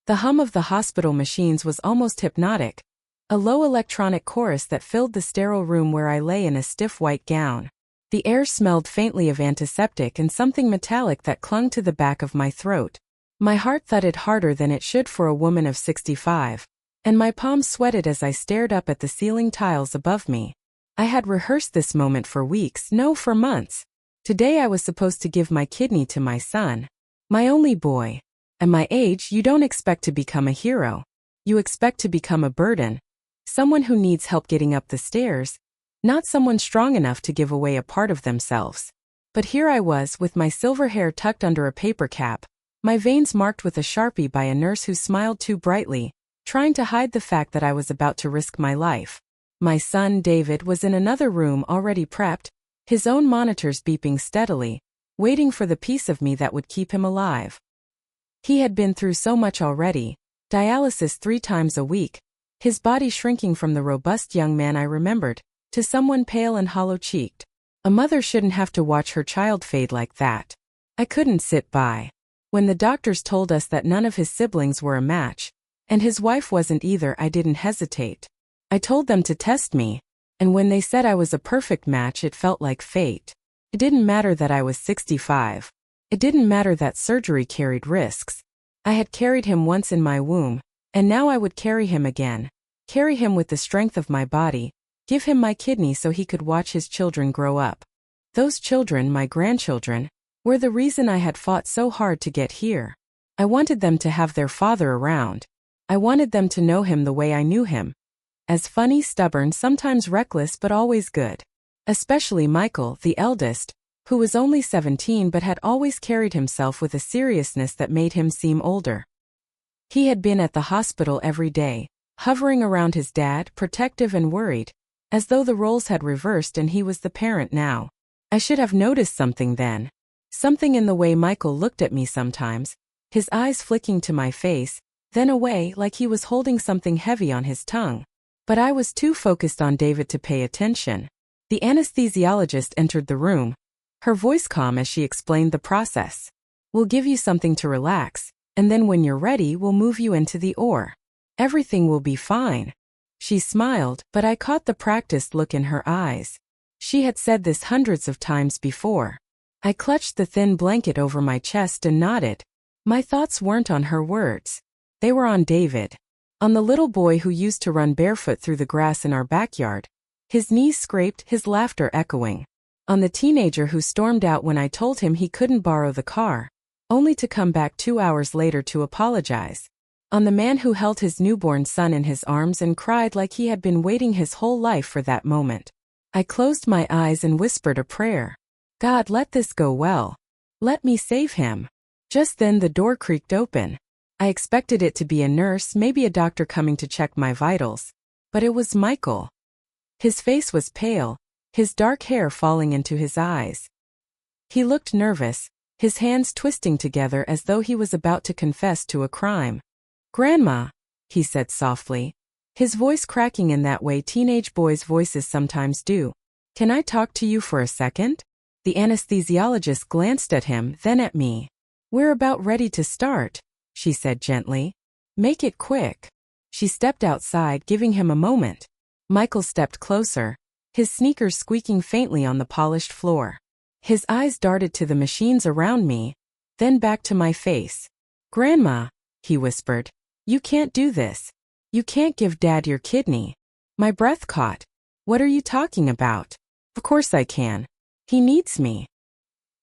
The hum of the hospital machines was almost hypnotic, a low electronic chorus that filled the sterile room where I lay in a stiff white gown. The air smelled faintly of antiseptic and something metallic that clung to the back of my throat. My heart thudded harder than it should for a woman of 65, and my palms sweated as I stared up at the ceiling tiles above me. I had rehearsed this moment for weeks, no, for months. Today I was supposed to give my kidney to my son, my only boy. At my age, you don't expect to become a hero. You expect to become a burden. Someone who needs help getting up the stairs, not someone strong enough to give away a part of themselves. But here I was, with my silver hair tucked under a paper cap, my veins marked with a Sharpie by a nurse who smiled too brightly, trying to hide the fact that I was about to risk my life. My son, David, was in another room already prepped, his own monitors beeping steadily, waiting for the piece of me that would keep him alive. He had been through so much already, dialysis 3 times a week, his body shrinking from the robust young man I remembered, to someone pale and hollow-cheeked. A mother shouldn't have to watch her child fade like that. I couldn't sit by. When the doctors told us that none of his siblings were a match, and his wife wasn't either, I didn't hesitate. I told them to test me, and when they said I was a perfect match, it felt like fate. It didn't matter that I was 65. It didn't matter that surgery carried risks. I had carried him once in my womb, and now I would carry him again. Carry him with the strength of my body, give him my kidney so he could watch his children grow up. Those children, my grandchildren, were the reason I had fought so hard to get here. I wanted them to have their father around. I wanted them to know him the way I knew him. As funny, stubborn, sometimes reckless, but always good. Especially Michael, the eldest, who was only 17 but had always carried himself with a seriousness that made him seem older. He had been at the hospital every day, hovering around his dad, protective and worried, as though the roles had reversed and he was the parent now. I should have noticed something then. Something in the way Michael looked at me sometimes, his eyes flicking to my face, then away, like he was holding something heavy on his tongue. But I was too focused on David to pay attention. The anesthesiologist entered the room, her voice calm as she explained the process. "We'll give you something to relax, and then when you're ready, we'll move you into the OR. Everything will be fine." She smiled, but I caught the practiced look in her eyes. She had said this hundreds of times before. I clutched the thin blanket over my chest and nodded. My thoughts weren't on her words. They were on David. On the little boy who used to run barefoot through the grass in our backyard, his knees scraped, his laughter echoing. On the teenager who stormed out when I told him he couldn't borrow the car, only to come back 2 hours later to apologize. On the man who held his newborn son in his arms and cried like he had been waiting his whole life for that moment. I closed my eyes and whispered a prayer. "God, let this go well. Let me save him." Just then the door creaked open. I expected it to be a nurse, maybe a doctor coming to check my vitals. But it was Michael. His face was pale, his dark hair falling into his eyes. He looked nervous, his hands twisting together as though he was about to confess to a crime. "Grandma," he said softly, his voice cracking in that way teenage boys' voices sometimes do. "Can I talk to you for a second?" The anesthesiologist glanced at him, then at me. "We're about ready to start," she said gently. "Make it quick." She stepped outside, giving him a moment. Michael stepped closer, his sneakers squeaking faintly on the polished floor. His eyes darted to the machines around me, then back to my face. "Grandma," he whispered, "you can't do this. You can't give Dad your kidney." My breath caught. "What are you talking about?" "Of course I can. He needs me."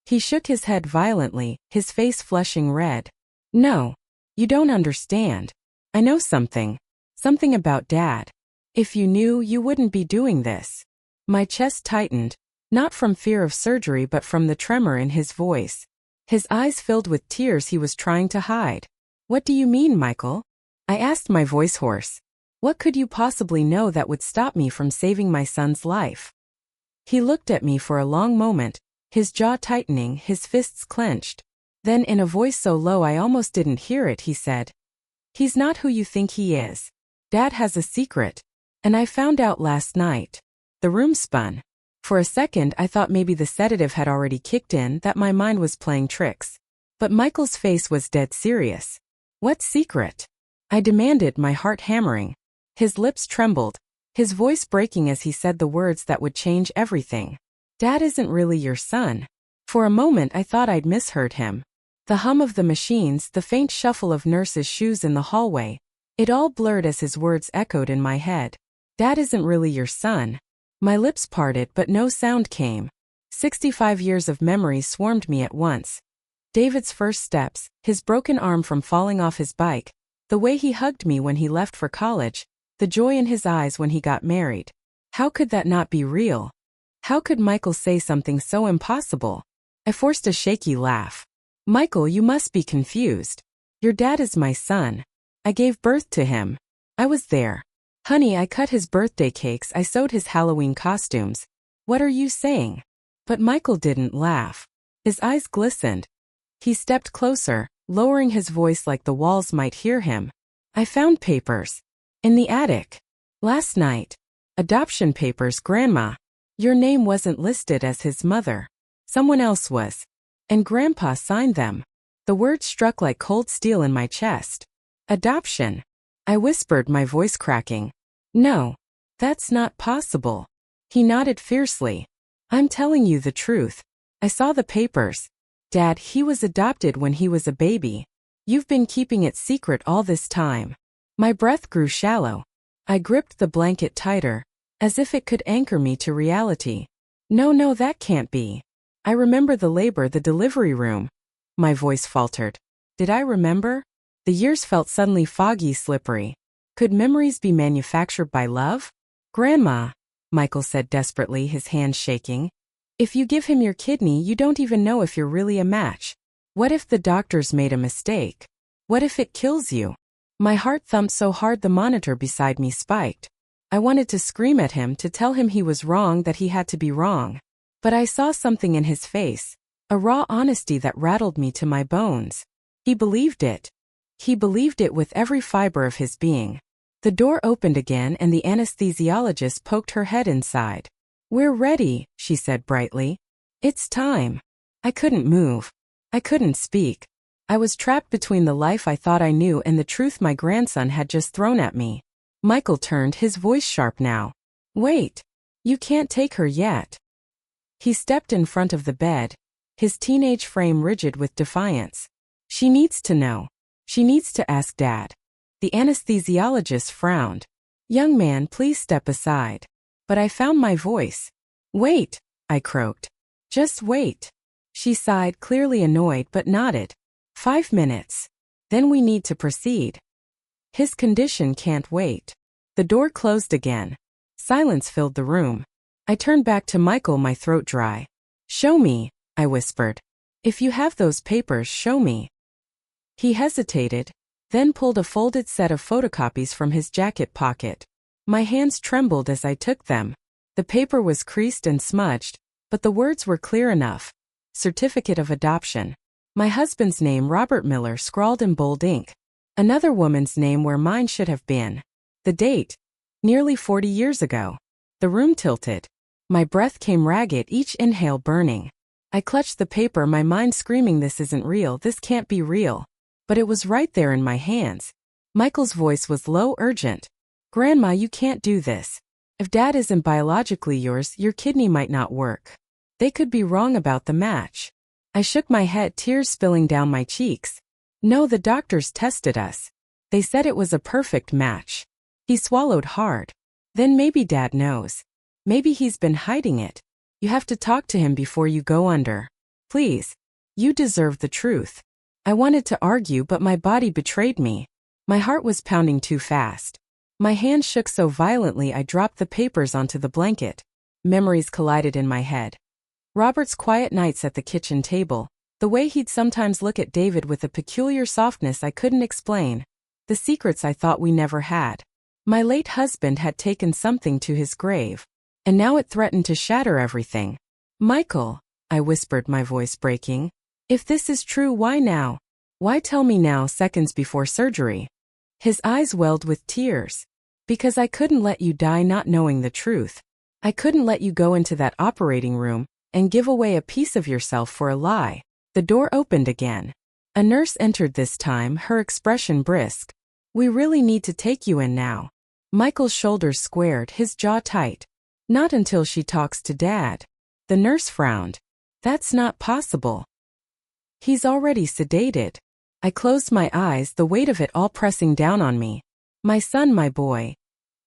He shook his head violently, his face flushing red. "No. You don't understand. I know something. Something about Dad. If you knew, you wouldn't be doing this." My chest tightened, not from fear of surgery but from the tremor in his voice. His eyes filled with tears he was trying to hide. "What do you mean, Michael?" I asked, my voice hoarse. "What could you possibly know that would stop me from saving my son's life?" He looked at me for a long moment, his jaw tightening, his fists clenched. Then in a voice so low I almost didn't hear it, he said, "He's not who you think he is. Dad has a secret. And I found out last night." The room spun. For a second I thought maybe the sedative had already kicked in, that my mind was playing tricks. But Michael's face was dead serious. What secret? I demanded, my heart hammering. His lips trembled, his voice breaking as he said the words that would change everything. Dad isn't really your son. For a moment I thought I'd misheard him. The hum of the machines, the faint shuffle of nurses' shoes in the hallway, it all blurred as his words echoed in my head. Dad isn't really your son. My lips parted but no sound came. 65 years of memories swarmed me at once. David's first steps, his broken arm from falling off his bike, the way he hugged me when he left for college, the joy in his eyes when he got married. How could that not be real? How could Michael say something so impossible? I forced a shaky laugh. Michael, you must be confused. Your dad is my son. I gave birth to him. I was there. Honey, I cut his birthday cakes, I sewed his Halloween costumes. What are you saying? But Michael didn't laugh. His eyes glistened. He stepped closer, lowering his voice like the walls might hear him. I found papers. In the attic. Last night. Adoption papers, Grandma. Your name wasn't listed as his mother. Someone else was. And Grandpa signed them. The words struck like cold steel in my chest. Adoption. I whispered, my voice cracking. No. That's not possible. He nodded fiercely. I'm telling you the truth. I saw the papers. Dad, he was adopted when he was a baby. You've been keeping it secret all this time. My breath grew shallow. I gripped the blanket tighter, as if it could anchor me to reality. No, that can't be. I remember the labor, the delivery room. My voice faltered. Did I remember? The years felt suddenly foggy, slippery. Could memories be manufactured by love? Grandma, Michael said desperately, his hands shaking. If you give him your kidney, you don't even know if you're really a match. What if the doctors made a mistake? What if it kills you? My heart thumped so hard the monitor beside me spiked. I wanted to scream at him, to tell him he was wrong, that he had to be wrong. But I saw something in his face, a raw honesty that rattled me to my bones. He believed it. He believed it with every fiber of his being. The door opened again and the anesthesiologist poked her head inside. We're ready, she said brightly. It's time. I couldn't move. I couldn't speak. I was trapped between the life I thought I knew and the truth my grandson had just thrown at me. Michael turned, his voice sharp now. Wait. You can't take her yet. He stepped in front of the bed, his teenage frame rigid with defiance. She needs to know. She needs to ask Dad. The anesthesiologist frowned. Young man, please step aside. But I found my voice. Wait, I croaked. Just wait. She sighed, clearly annoyed, but nodded. 5 minutes. Then we need to proceed. His condition can't wait. The door closed again. Silence filled the room. I turned back to Michael, my throat dry. Show me, I whispered. If you have those papers, show me. He hesitated, then pulled a folded set of photocopies from his jacket pocket. My hands trembled as I took them. The paper was creased and smudged, but the words were clear enough. Certificate of adoption. My husband's name, Robert Miller, scrawled in bold ink. Another woman's name where mine should have been. The date. Nearly 40 years ago. The room tilted. My breath came ragged, each inhale burning. I clutched the paper, my mind screaming, this isn't real, this can't be real. But it was right there in my hands. Michael's voice was low, urgent. Grandma, you can't do this. If Dad isn't biologically yours, your kidney might not work. They could be wrong about the match. I shook my head, tears spilling down my cheeks. No, the doctors tested us. They said it was a perfect match. He swallowed hard. Then maybe Dad knows. Maybe he's been hiding it. You have to talk to him before you go under. Please. You deserve the truth. I wanted to argue, but my body betrayed me. My heart was pounding too fast. My hand shook so violently I dropped the papers onto the blanket. Memories collided in my head. Robert's quiet nights at the kitchen table, the way he'd sometimes look at David with a peculiar softness I couldn't explain. The secrets I thought we never had. My late husband had taken something to his grave, and now it threatened to shatter everything. Michael, I whispered, my voice breaking. If this is true, why now? Why tell me now, seconds before surgery? His eyes welled with tears. Because I couldn't let you die not knowing the truth. I couldn't let you go into that operating room and give away a piece of yourself for a lie. The door opened again. A nurse entered this time, her expression brisk. "We really need to take you in now." Michael's shoulders squared, his jaw tight. "Not until she talks to Dad." The nurse frowned. "That's not possible. He's already sedated." I closed my eyes, the weight of it all pressing down on me. My son, my boy,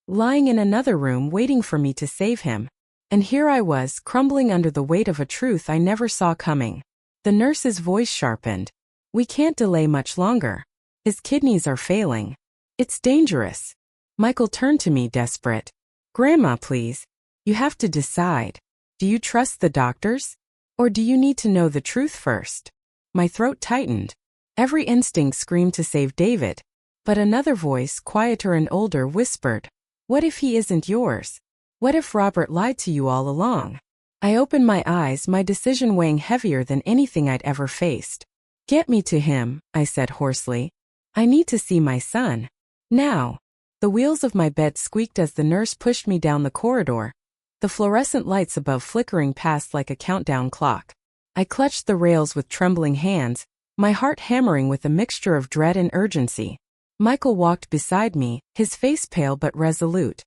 lying in another room waiting for me to save him. And here I was, crumbling under the weight of a truth I never saw coming. The nurse's voice sharpened. "We can't delay much longer. His kidneys are failing. It's dangerous." Michael turned to me, desperate. "Grandma, please. You have to decide. Do you trust the doctors? Or do you need to know the truth first?" My throat tightened. Every instinct screamed to save David. But another voice, quieter and older, whispered, "What if he isn't yours? What if Robert lied to you all along?" I opened my eyes, my decision weighing heavier than anything I'd ever faced. "Get me to him," I said hoarsely. "I need to see my son. Now." The wheels of my bed squeaked as the nurse pushed me down the corridor, the fluorescent lights above flickering past like a countdown clock. I clutched the rails with trembling hands, my heart hammering with a mixture of dread and urgency. Michael walked beside me, his face pale but resolute.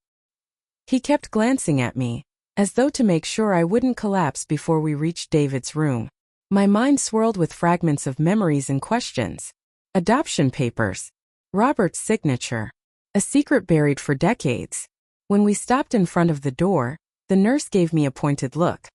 He kept glancing at me, as though to make sure I wouldn't collapse before we reached David's room. My mind swirled with fragments of memories and questions. Adoption papers. Robert's signature. A secret buried for decades. When we stopped in front of the door, the nurse gave me a pointed look.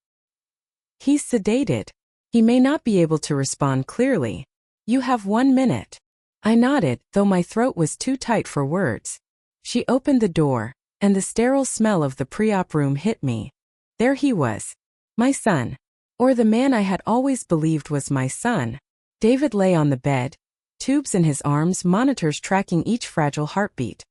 "He's sedated. He may not be able to respond clearly. You have 1 minute." I nodded, though my throat was too tight for words. She opened the door, and the sterile smell of the pre-op room hit me. There he was. My son. Or the man I had always believed was my son. David lay on the bed, tubes in his arms, monitors tracking each fragile heartbeat.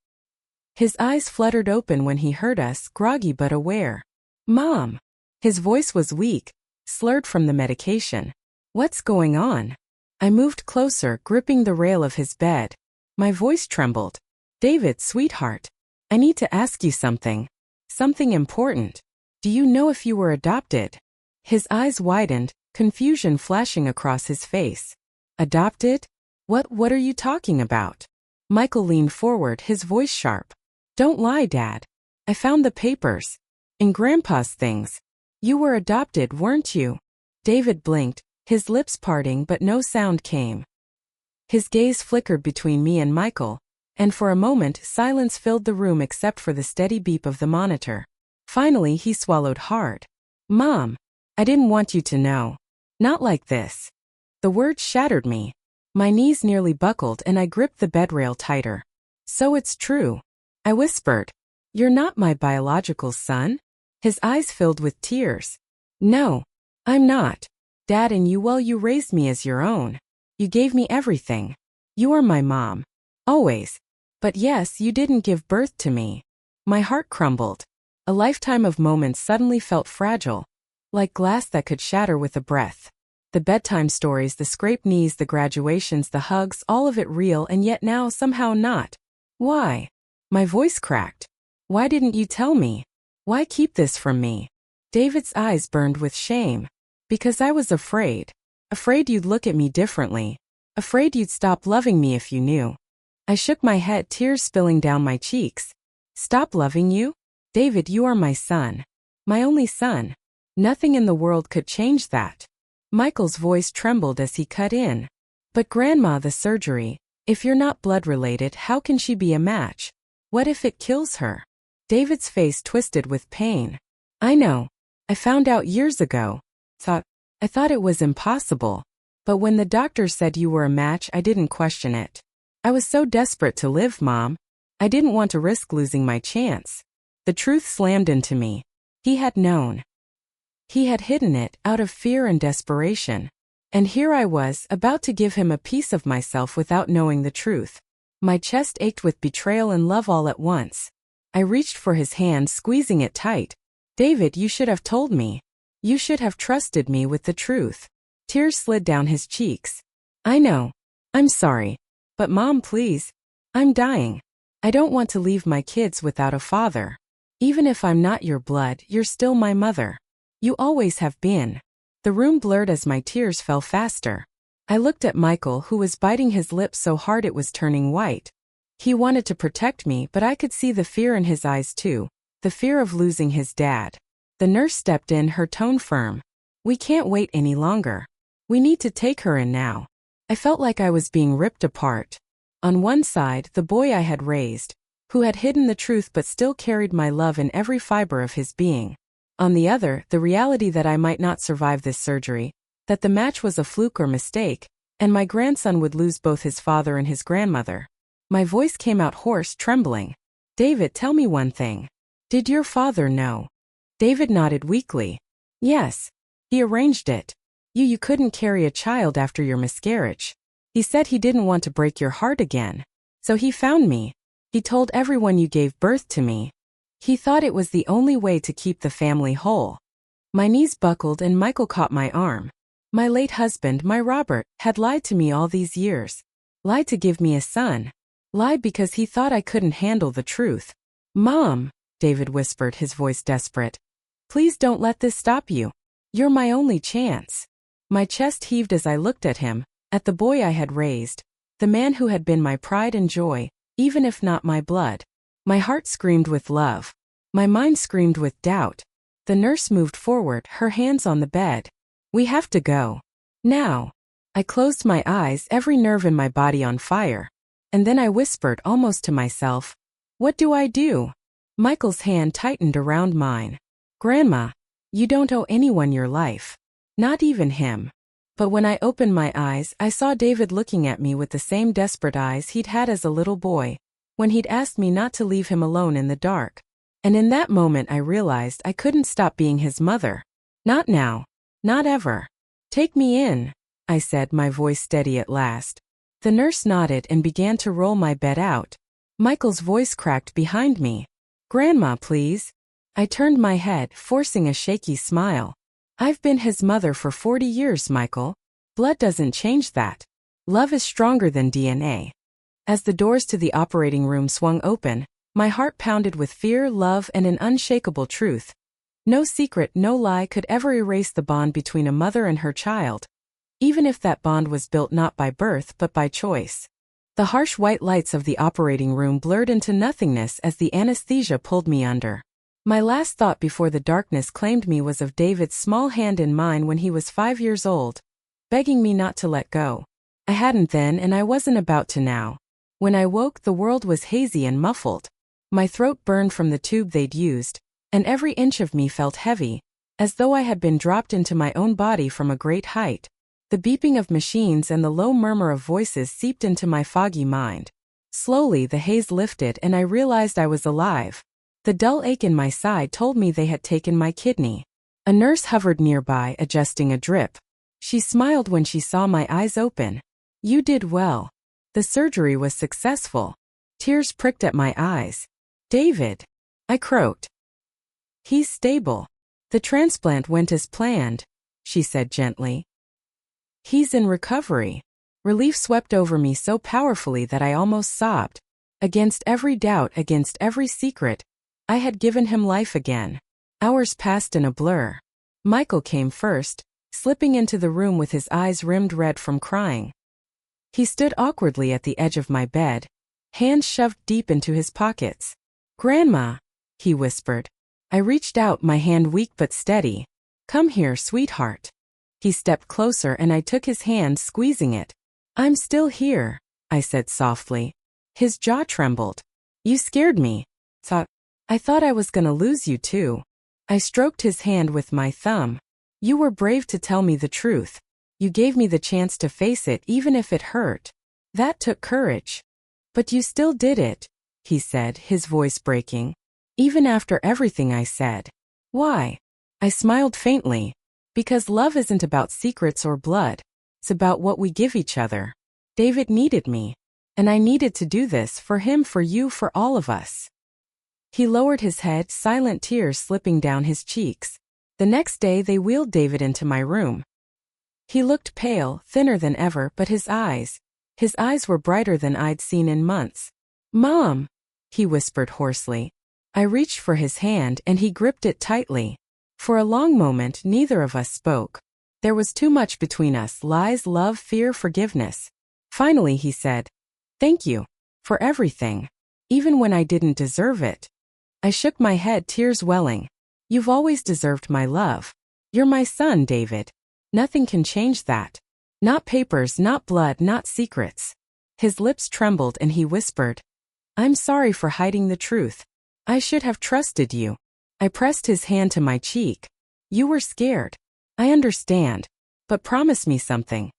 His eyes fluttered open when he heard us, groggy but aware. "Mom." His voice was weak, slurred from the medication. "What's going on?" I moved closer, gripping the rail of his bed. My voice trembled. "David, sweetheart. I need to ask you something. Something important. Do you know if you were adopted?" His eyes widened, confusion flashing across his face. "Adopted? What are you talking about?" Michael leaned forward, his voice sharp. "Don't lie, Dad. I found the papers. In Grandpa's things. You were adopted, weren't you?" David blinked, his lips parting, but no sound came. His gaze flickered between me and Michael, and for a moment silence filled the room except for the steady beep of the monitor. Finally he swallowed hard. "Mom, I didn't want you to know. Not like this." The words shattered me. My knees nearly buckled and I gripped the bedrail tighter. "So it's true," I whispered. "You're not my biological son?" His eyes filled with tears. "No, I'm not. Dad and you raised me as your own. You gave me everything. You are my mom. Always. But yes, you didn't give birth to me." My heart crumbled. A lifetime of moments suddenly felt fragile, like glass that could shatter with a breath. The bedtime stories, the scraped knees, the graduations, the hugs, all of it real, and yet now somehow not. Why? My voice cracked. Why didn't you tell me? Why keep this from me? David's eyes burned with shame. Because I was afraid. Afraid you'd look at me differently. Afraid you'd stop loving me if you knew. I shook my head, tears spilling down my cheeks. Stop loving you? David, you are my son. My only son. Nothing in the world could change that. Michael's voice trembled as he cut in. But Grandma, the surgery. If you're not blood related, how can she be a match? What if it kills her? David's face twisted with pain. I know. I found out years ago. I thought it was impossible. But when the doctor said you were a match, I didn't question it. I was so desperate to live, Mom. I didn't want to risk losing my chance. The truth slammed into me. He had known. He had hidden it out of fear and desperation. And here I was, about to give him a piece of myself without knowing the truth. My chest ached with betrayal and love all at once. I reached for his hand, squeezing it tight. David, you should have told me. You should have trusted me with the truth. Tears slid down his cheeks. I know. I'm sorry. But Mom, please. I'm dying. I don't want to leave my kids without a father. Even if I'm not your blood, you're still my mother. You always have been. The room blurred as my tears fell faster. I looked at Michael, who was biting his lip so hard it was turning white. He wanted to protect me, but I could see the fear in his eyes too, the fear of losing his dad. The nurse stepped in, her tone firm. "We can't wait any longer. We need to take her in now." I felt like I was being ripped apart. On one side, the boy I had raised, who had hidden the truth but still carried my love in every fiber of his being. On the other, the reality that I might not survive this surgery, that the match was a fluke or mistake, and my grandson would lose both his father and his grandmother. My voice came out hoarse, trembling. "David, tell me one thing. Did your father know?" David nodded weakly. "Yes. He arranged it. You couldn't carry a child after your miscarriage. He said he didn't want to break your heart again. So he found me. He told everyone you gave birth to me. He thought it was the only way to keep the family whole." My knees buckled and Michael caught my arm. My late husband, my Robert, had lied to me all these years. Lied to give me a son. Lied because he thought I couldn't handle the truth. "Mom," David whispered, his voice desperate. "Please don't let this stop you. You're my only chance." My chest heaved as I looked at him, at the boy I had raised, the man who had been my pride and joy, even if not my blood. My heart screamed with love. My mind screamed with doubt. The nurse moved forward, her hands on the bed. "We have to go. Now." I closed my eyes, every nerve in my body on fire. And then I whispered, almost to myself, "What do I do?" Michael's hand tightened around mine. "Grandma, you don't owe anyone your life. Not even him." But when I opened my eyes, I saw David looking at me with the same desperate eyes he'd had as a little boy, when he'd asked me not to leave him alone in the dark. And in that moment I realized I couldn't stop being his mother. Not now. Not ever. "Take me in," I said, my voice steady at last. The nurse nodded and began to roll my bed out. Michael's voice cracked behind me. "Grandma, please." I turned my head, forcing a shaky smile. "I've been his mother for 40 years, Michael. Blood doesn't change that. Love is stronger than DNA." As the doors to the operating room swung open, my heart pounded with fear, love, and an unshakable truth. No secret, no lie could ever erase the bond between a mother and her child, even if that bond was built not by birth but by choice. The harsh white lights of the operating room blurred into nothingness as the anesthesia pulled me under. My last thought before the darkness claimed me was of David's small hand in mine when he was 5 years old, begging me not to let go. I hadn't then, and I wasn't about to now. When I woke, the world was hazy and muffled. My throat burned from the tube they'd used, and every inch of me felt heavy, as though I had been dropped into my own body from a great height. The beeping of machines and the low murmur of voices seeped into my foggy mind. Slowly the haze lifted and I realized I was alive. The dull ache in my side told me they had taken my kidney. A nurse hovered nearby, adjusting a drip. She smiled when she saw my eyes open. "You did well. The surgery was successful." Tears pricked at my eyes. "David," I croaked. "He's stable. The transplant went as planned," she said gently. "He's in recovery." Relief swept over me so powerfully that I almost sobbed. Against every doubt, against every secret, I had given him life again. Hours passed in a blur. Michael came first, slipping into the room with his eyes rimmed red from crying. He stood awkwardly at the edge of my bed, hands shoved deep into his pockets. "Grandma," he whispered. I reached out, my hand weak but steady. "Come here, sweetheart." He stepped closer and I took his hand, squeezing it. "I'm still here," I said softly. His jaw trembled. "You scared me. I thought I was gonna lose you too." I stroked his hand with my thumb. "You were brave to tell me the truth. You gave me the chance to face it even if it hurt. That took courage. But you still did it," he said, his voice breaking. "Even after everything I said." "Why?" I smiled faintly. "Because love isn't about secrets or blood. It's about what we give each other. David needed me. And I needed to do this for him, for you, for all of us." He lowered his head, silent tears slipping down his cheeks. The next day they wheeled David into my room. He looked pale, thinner than ever, but his eyes were brighter than I'd seen in months. "Mom," he whispered hoarsely. I reached for his hand and he gripped it tightly. For a long moment neither of us spoke. There was too much between us: lies, love, fear, forgiveness. Finally, he said, "Thank you for everything, even when I didn't deserve it." I shook my head, tears welling. "You've always deserved my love. You're my son, David. Nothing can change that. Not papers, not blood, not secrets." His lips trembled and he whispered, "I'm sorry for hiding the truth. I should have trusted you." I pressed his hand to my cheek. "You were scared. I understand. But promise me something.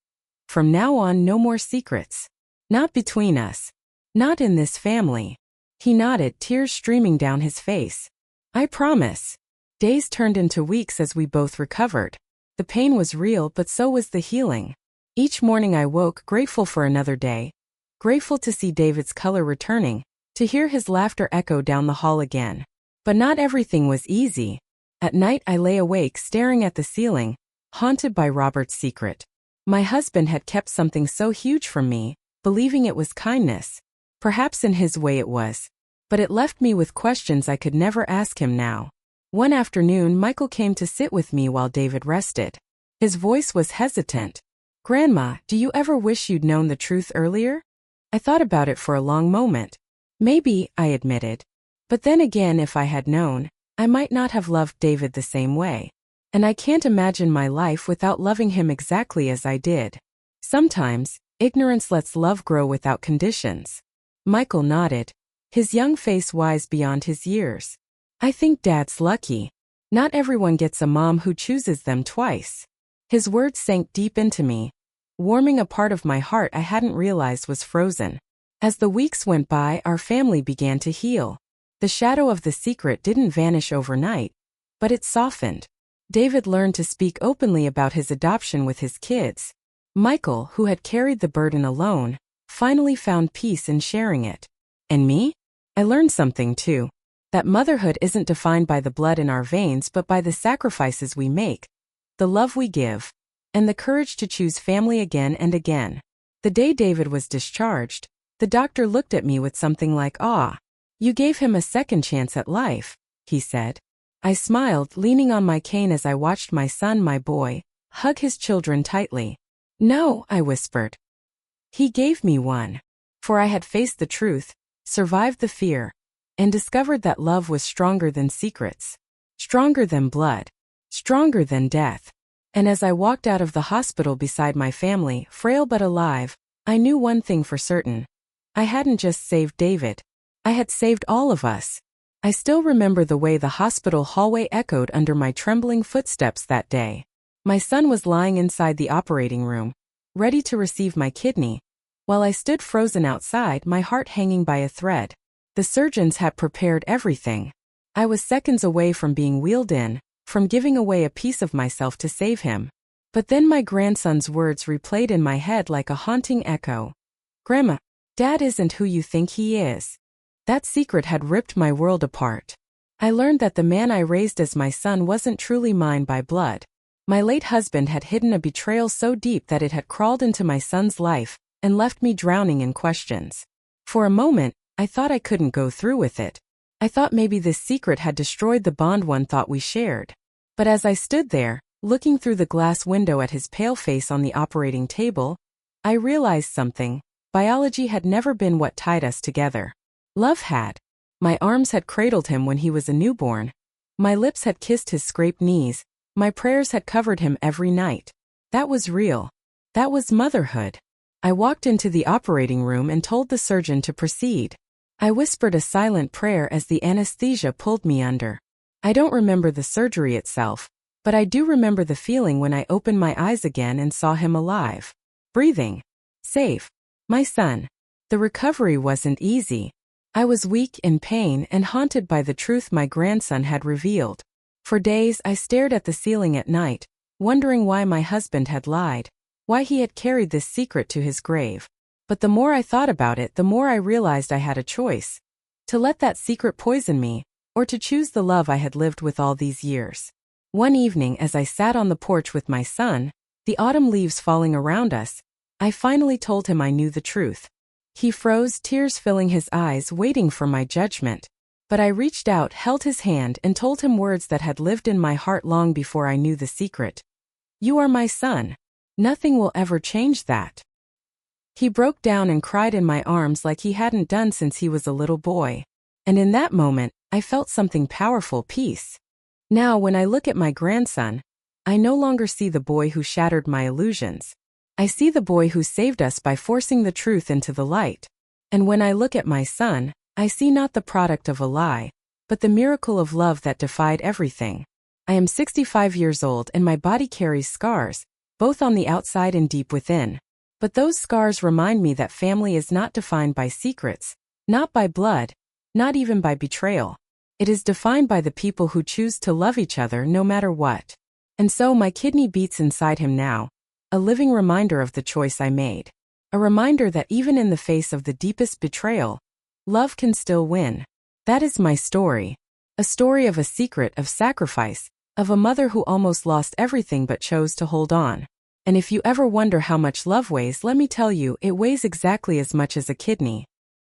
From now on, no more secrets. Not between us. Not in this family." He nodded, tears streaming down his face. "I promise." Days turned into weeks as we both recovered. The pain was real, but so was the healing. Each morning I woke grateful for another day, grateful to see David's color returning, to hear his laughter echo down the hall again. But not everything was easy. At night I lay awake staring at the ceiling, haunted by Robert's secret. My husband had kept something so huge from me, believing it was kindness. Perhaps in his way it was. But it left me with questions I could never ask him now. One afternoon, Michael came to sit with me while David rested. His voice was hesitant. "Grandma, do you ever wish you'd known the truth earlier?" I thought about it for a long moment. "Maybe," I admitted. "But then again, if I had known, I might not have loved David the same way. And I can't imagine my life without loving him exactly as I did." Sometimes, ignorance lets love grow without conditions. Michael nodded, his young face wise beyond his years. "I think Dad's lucky. Not everyone gets a mom who chooses them twice." His words sank deep into me, warming a part of my heart I hadn't realized was frozen. As the weeks went by, our family began to heal. The shadow of the secret didn't vanish overnight, but it softened. David learned to speak openly about his adoption with his kids. Michael, who had carried the burden alone, finally found peace in sharing it. And me? I learned something too. That motherhood isn't defined by the blood in our veins but by the sacrifices we make, the love we give, and the courage to choose family again and again. The day David was discharged, the doctor looked at me with something like awe. "You gave him a second chance at life," he said. I smiled, leaning on my cane as I watched my son, my boy, hug his children tightly. "No," I whispered. "He gave me one." For I had faced the truth, survived the fear, and discovered that love was stronger than secrets, stronger than blood, stronger than death. And as I walked out of the hospital beside my family, frail but alive, I knew one thing for certain. I hadn't just saved David. I had saved all of us. I still remember the way the hospital hallway echoed under my trembling footsteps that day. My son was lying inside the operating room, ready to receive my kidney, while I stood frozen outside, my heart hanging by a thread. The surgeons had prepared everything. I was seconds away from being wheeled in, from giving away a piece of myself to save him. But then my grandson's words replayed in my head like a haunting echo. "Grandma, Dad isn't who you think he is." That secret had ripped my world apart. I learned that the man I raised as my son wasn't truly mine by blood. My late husband had hidden a betrayal so deep that it had crawled into my son's life and left me drowning in questions. For a moment, I thought I couldn't go through with it. I thought maybe this secret had destroyed the bond one thought we shared. But as I stood there, looking through the glass window at his pale face on the operating table, I realized something. Biology had never been what tied us together. Love had. My arms had cradled him when he was a newborn. My lips had kissed his scraped knees. My prayers had covered him every night. That was real. That was motherhood. I walked into the operating room and told the surgeon to proceed. I whispered a silent prayer as the anesthesia pulled me under. I don't remember the surgery itself, but I do remember the feeling when I opened my eyes again and saw him alive, breathing, safe. My son. The recovery wasn't easy. I was weak, in pain, and haunted by the truth my grandson had revealed. For days I stared at the ceiling at night, wondering why my husband had lied, why he had carried this secret to his grave. But the more I thought about it, the more I realized I had a choice. To let that secret poison me, or to choose the love I had lived with all these years. One evening as I sat on the porch with my son, the autumn leaves falling around us, I finally told him I knew the truth. He froze, tears filling his eyes, waiting for my judgment. But I reached out, held his hand, and told him words that had lived in my heart long before I knew the secret. You are my son. Nothing will ever change that." He broke down and cried in my arms like he hadn't done since he was a little boy. And in that moment, I felt something powerful: peace. Now, when I look at my grandson, I no longer see the boy who shattered my illusions. I see the boy who saved us by forcing the truth into the light. And when I look at my son, I see not the product of a lie, but the miracle of love that defied everything. I am 65 years old and my body carries scars, both on the outside and deep within. But those scars remind me that family is not defined by secrets, not by blood, not even by betrayal. It is defined by the people who choose to love each other no matter what. And so my kidney beats inside him now, a living reminder of the choice I made. A reminder that even in the face of the deepest betrayal, love can still win. That is my story. A story of a secret, of sacrifice, of a mother who almost lost everything but chose to hold on. And if you ever wonder how much love weighs, let me tell you, it weighs exactly as much as a kidney.